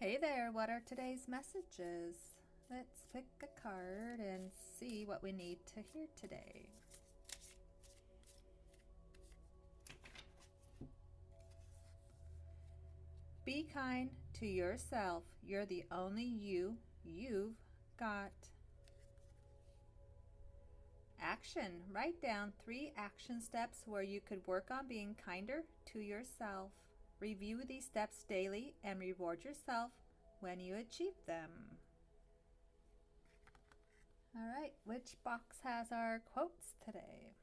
Hey there, what are today's messages? Let's pick a card and see what we need to hear today. Be kind to yourself. You're the only you've got. Action. Write down 3 action steps where you could work on being kinder to yourself. Review these steps daily and reward yourself when you achieve them. All right, which box has our quotes today?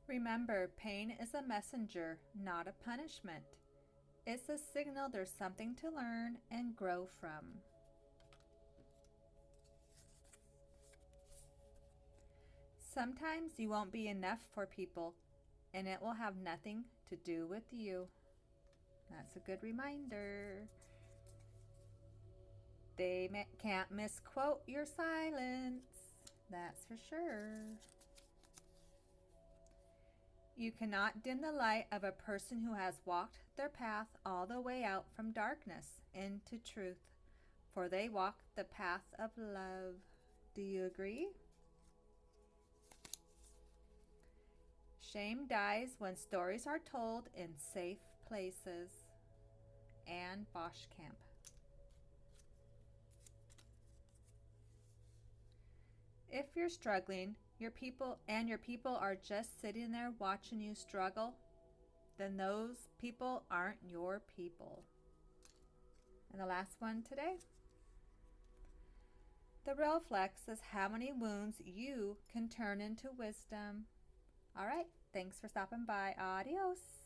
Remember, pain is a messenger, not a punishment. It's a signal there's something to learn and grow from. Sometimes you won't be enough for people, and it will have nothing to do with you. That's a good reminder. They can't misquote your silence. That's for sure. You cannot dim the light of a person who has walked their path all the way out from darkness into truth, for they walk the path of love. Do you agree? Shame dies when stories are told in safe places. Anne Boschkamp. If you're struggling, your people are just sitting there watching you struggle, then those people aren't your people. And the last one today. The real flex is how many wounds you can turn into wisdom. All right, thanks for stopping by. Adios.